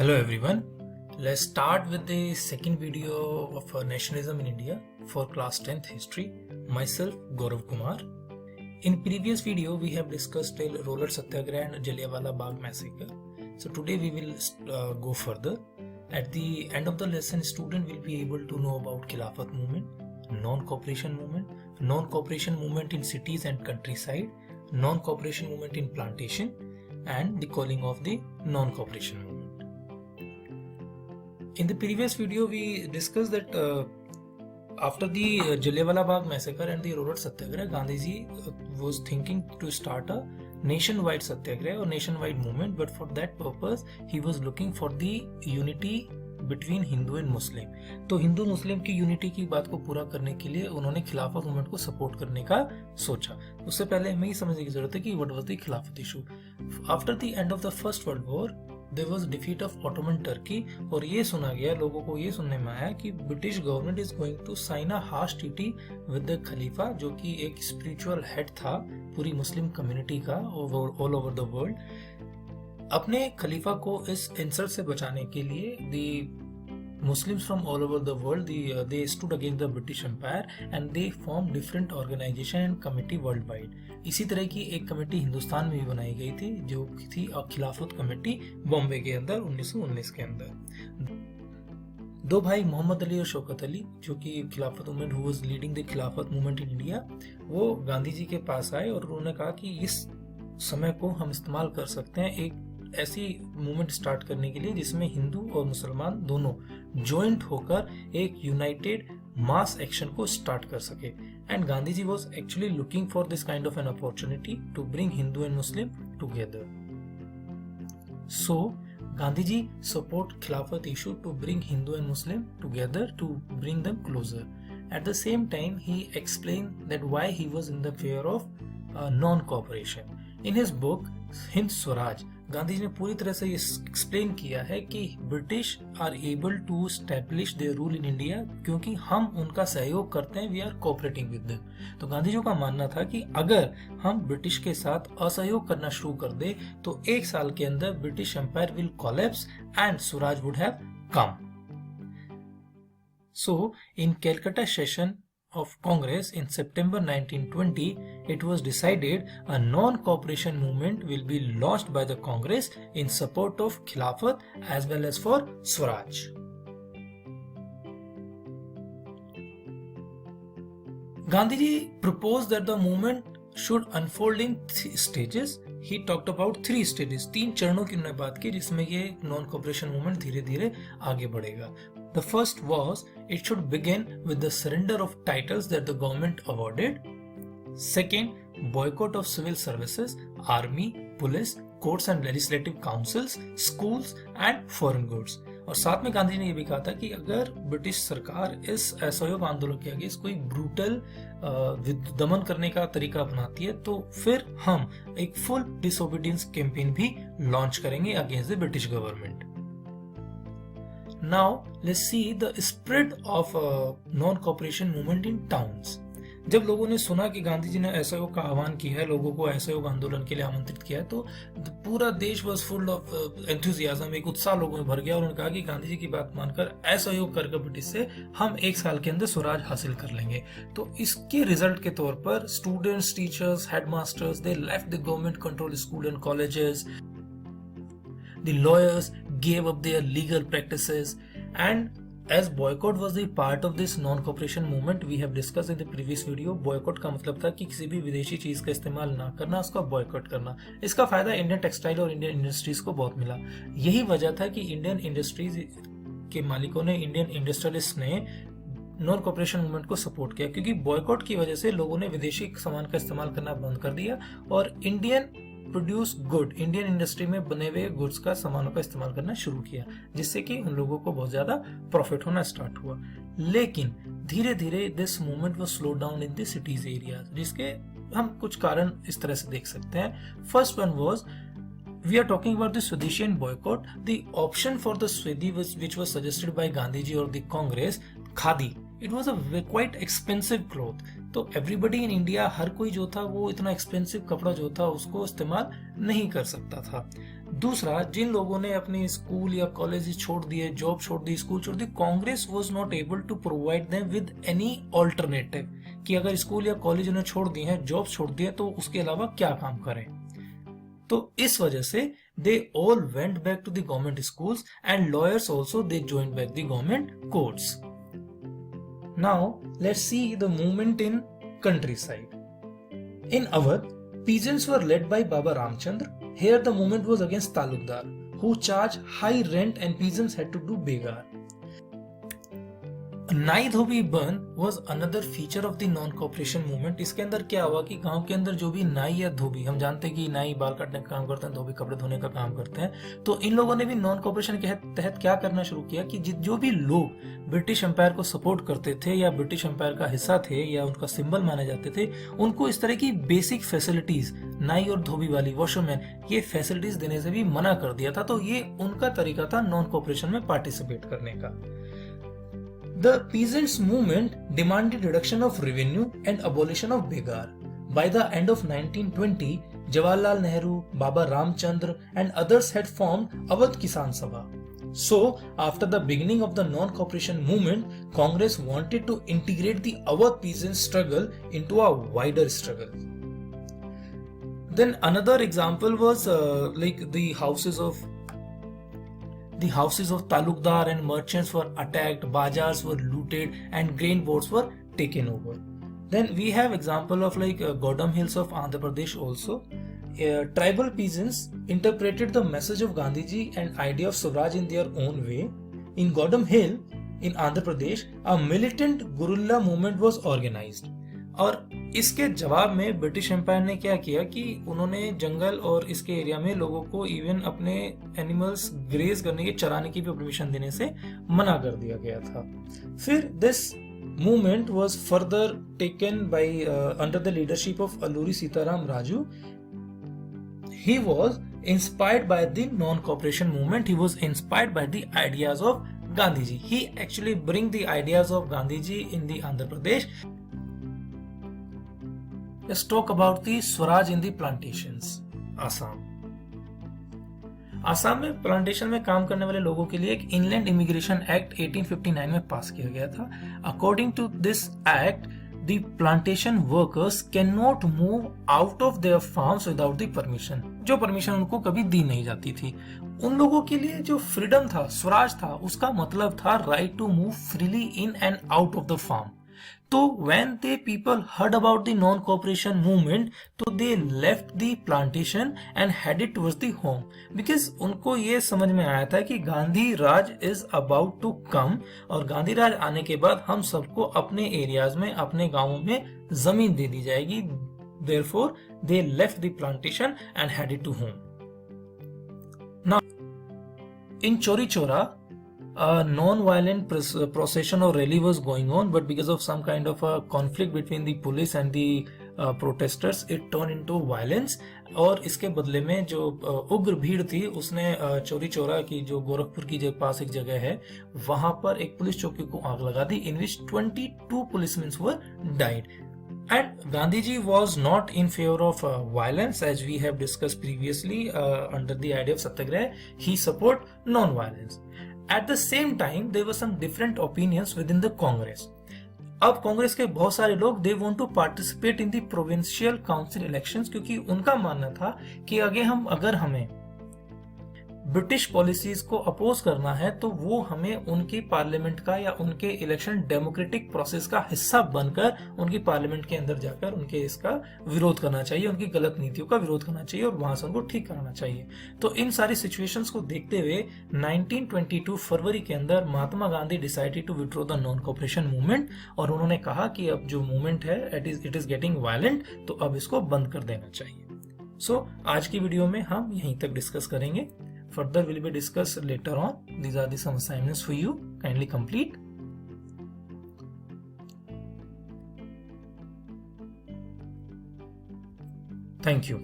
Hello everyone. Let's start with the second video of nationalism in India for class 10th history. Myself Gaurav Kumar. In previous video we have discussed roller satyagraha and Jallianwala Bagh massacre. So today we will go further. At the end of the lesson, student will be able to know about Khilafat movement, non-cooperation movement in cities and countryside, non-cooperation movement in plantation, and the calling of the non-cooperation movement. In the previous video, we discussed that after the Jallianwala Bagh massacre and the roller satyagraha, Gandhiji was thinking to start a nationwide satyagraha or nationwide movement, but for that purpose he was looking for the unity between Hindu and Muslim. तो हिंदू मुस्लिम की unity की बात को पूरा करने के लिए उन्होंने खिलाफत मूवमेंट को सपोर्ट करने का सोचा. उससे पहले हमें ये समझने की जरूरत है कि what was the Khilafat issue. After the end of the First World War there was defeat of Ottoman Turkey, और ये सुना गया, लोगों को ये सुनने में आया कि British government is going to sign a harsh treaty with the खलीफा, जो कि एक स्पिरिचुअल हेड था पूरी मुस्लिम कम्युनिटी का ऑल ओवर द वर्ल्ड. अपने खलीफा को इस इंसल्ट से बचाने के लिए the Muslims from all over the world they stood against the British Empire and they formed different organization and committee worldwide. इसी तरह की एक कमेटी हिंदुस्तान में भी बनाई गई थी जो थी खिलाफत कमेटी बॉम्बे के अंदर 1919 के अंदर. दो भाई मोहम्मद अली और शौकत अली, जो कि खिलाफत movement who was leading the खिलाफत मूवमेंट इन इंडिया, वो गांधी जी के पास आए और उन्होंने कहा कि इस समय को हम इस्तेमाल कर सकते हैं एक ऐसी मूवमेंट स्टार्ट करने के लिए जिसमें हिंदू और मुसलमान दोनों जॉइंट होकर एक यूनाइटेड मास एक्शन को स्टार्ट कर सके. And Gandhi ji was actually looking for this kind of an opportunity to bring Hindu and Muslim together. So Gandhi ji support Khilafat issue to bring Hindu and Muslim together, to bring them closer. At the same time, he explained that why he was in the fear of non-cooperation. In his book Hind Swaraj, Gandhi ji ने पूरी तरह से ये explain किया है कि British are able to establish their rule in India क्योंकि हम उनका सहयोग करते हैं, we are cooperating with them. तो गांधी जी का मानना था कि अगर हम ब्रिटिश के साथ असहयोग करना शुरू कर दे तो एक साल के अंदर British Empire will collapse and swaraj would have come. So, in Calcutta session of Congress in September 1920, it was decided a non-cooperation movement will be launched by the Congress in support of Khilafat as well as for Swaraj. Gandhiji proposed that the movement should unfold in stages. He talked about 3 stages. 3 चरणों की उन्होंने बात की जिसमें ये non cooperation movement धीरे धीरे आगे बढ़ेगा. The first was it should begin with the surrender of titles that the government awarded. Second, boycott of civil services, army, police, courts and legislative councils, schools and foreign goods. और साथ में गांधी ने ये भी कहा था कि अगर ब्रिटिश सरकार इस असहयोग आंदोलन के आगे कोई ब्रूटल दमन करने का तरीका अपनाती है तो फिर हम एक फुल डिसोबीडियंस कैंपेन भी लॉन्च करेंगे against the British government. Now let's see the spread of non-cooperation movement in towns. जब लोगों ने सुना कि गांधी जी ने असहयोग का आह्वान किया है, लोगों को असहयोग आंदोलन के लिए आमंत्रित किया है, तो पूरा देश वाज फुल ऑफ एंथुसियाज्म, एक उत्साह लोगों में भर गया और उन्होंने कहा कि गांधी जी की बात मानकर असहयोग करके ब्रिटिश से हम एक साल के अंदर स्वराज हासिल कर लेंगे. तो इसके रिजल्ट के तौर पर students, teachers, headmasters, they left the government control school and colleges. The lawyers gave up their legal practices, and as boycott was the part of this non-cooperation movement, we have discussed in the previous video. boycott का मतलब था कि किसी भी विदेशी चीज का इस्तेमाल ना करना, उसका बॉयकॉट करना. इसका फायदा इंडियन टेक्सटाइल और इंडियन इंडस्ट्रीज को बहुत मिला. यही वजह था कि इंडियन इंडस्ट्रीज के मालिकों ने, इंडियन इंडस्ट्रियलिस्ट ने नॉन कॉपरेशन मूवमेंट को सपोर्ट किया क्योंकि बॉयकॉट की वजह से लोगों ने विदेशी सामान का इस्तेमाल करना बंद कर दिया और Indian produce good, Indian industry में बने हुए गुड्स का सामानों का इस्तेमाल करना शुरू किया, जिससे कि उन लोगों को बहुत ज्यादा प्रॉफिट होना स्टार्ट हुआ. लेकिन धीरे धीरे this movement was slow down in the cities area, जिसके हम कुछ कारण इस तरह से देख सकते हैं. First one was we are talking about the Swadeshi boycott. The option for the Swedi which was suggested by Gandhiji or the Congress, khadi. It was a quite expensive cloth. तो एवरीबडी इन इंडिया, हर कोई जो था वो इतना expensive कपड़ा जो था उसको इस्तेमाल नहीं कर सकता था. दूसरा, जिन लोगों ने अपने स्कूल या कॉलेज छोड़ दिए, जॉब छोड़ दी, स्कूल छोड़ दी, Congress was not able to provide them with any alternative, कि अगर स्कूल या कॉलेज उन्हें छोड़ दिए हैं, जॉब छोड़ दिए, तो उसके अलावा क्या काम करें। तो इस वजह से they all went back to the government schools and lawyers also they joined back the government courts. Now let's see the movement in countryside. In Awadh, peasants were led by Baba Ramchandra. Here the movement was against Talukdar, who charged high rent and peasants had to do begar. नाई धोबी बंद was another feature of the non-cooperation movement. इसके अंदर क्या हुआ कि गांव के अंदर जो भी नाई या धोबी, हम जानते हैं कि नाई बाल काटने का काम करते हैं, धोबी कपड़े धोने का काम करते हैं, तो इन लोगों ने भी नॉन कॉपरेशन के तहत क्या करना शुरू किया कि जो भी लोग ब्रिटिश एम्पायर को सपोर्ट करते थे या ब्रिटिश एम्पायर का हिस्सा थे या उनका सिंबल माने जाते थे, उनको इस तरह की बेसिक फैसिलिटीज, नाई और धोबी वाली, वॉशरमैन, ये फैसिलिटीज देने से भी मना कर दिया था। तो ये उनका तरीका था नॉन कॉपरेशन में पार्टिसिपेट करने का। The peasants' movement demanded reduction of revenue and abolition of begar. By the end of 1920, Jawaharlal Nehru, Baba Ramchandra, and others had formed Awadh Kisan Sabha. So, after the beginning of the non-cooperation movement, Congress wanted to integrate the Awadh peasants' struggle into a wider struggle. Then another example was like the houses of Talukdar and merchants were attacked, bazaars were looted, and grain boards were taken over. Then we have example of like Godam Hills of Andhra Pradesh also. Tribal peasants interpreted the message of Gandhiji and idea of Swaraj in their own way. In Godam Hill in Andhra Pradesh, a militant guerrilla movement was organized. और इसके जवाब में British empire ने क्या किया कि उन्होंने जंगल और इसके एरिया में लोगों को इवन अपने एनिमल्स ग्रेज करने के, चराने की भी परमिशन देने से मना कर दिया गया था। फिर this movement was further taken by under the leadership of Alluri Sitaram Raju. He was inspired by the non cooperation movement, he was inspired by the ideas of Gandhiji. He actually bring the ideas of Gandhiji in the Andhra Pradesh. Let's talk about the Swaraj in the plantations. Assam में plantation में काम करने वाले लोगों के लिए एक inland immigration act 1859 में पास किया गया था। According to this act, the plantation workers cannot move out of their farms without the permission, जो परमिशन उनको कभी दी नहीं जाती थी। उन लोगों के लिए जो फ्रीडम था, स्वराज था, उसका मतलब था right to move freely in and out of the farm. तो when the people heard about the non-cooperation movement, तो they left the plantation and headed towards the home, because उनको ये समझ में आया था कि गांधी राज is about to come, और गांधी राज आने के बाद हम सबको अपने एरियाज में, अपने गांवों में जमीन दे दी जाएगी। Therefore, they left the plantation and headed to home. Now, in Chori Chora, a non-violent procession or rally was going on, but because of some kind of a conflict between the police and the protesters, it turned into violence. और इसके बदले में जो उग्र भीड़ थी, उसने चोरी चौरा की, जो गोरखपुर की पास एक जगह है, वहां पर एक पुलिस चौकी को आग लगा दी, in which 22 policemen were died. And Gandhiji was not in favor of violence, as we have discussed previously under the idea of Satyagraha. He support non-violence. At the same time, there were some different opinions within the Congress. अब कांग्रेस के बहुत सारे लोग they want to participate in the provincial council elections, क्योंकि उनका मानना था कि अगर हमें ब्रिटिश पॉलिसीज को अपोज करना है तो वो हमें उनकी पार्लियामेंट का या उनके इलेक्शन डेमोक्रेटिक प्रोसेस का हिस्सा बनकर उनकी पार्लियामेंट के अंदर जाकर उनके इसका विरोध करना चाहिए, उनकी गलत नीतियों का विरोध करना चाहिए और वहां से उनको ठीक कराना चाहिए। तो इन सारी सिचुएशंस को देखते हुए 1922 फरवरी के अंदर Mahatma Gandhi decided to withdraw the non cooperation movement, और उन्होंने कहा कि अब जो मूवमेंट है इट इज गेटिंग वायलेंट, तो अब इसको बंद कर देना चाहिए। सो आज की वीडियो में हम यहीं तक डिस्कस करेंगे। Further will be discussed later on. These are some assignments for you. Kindly complete. Thank you.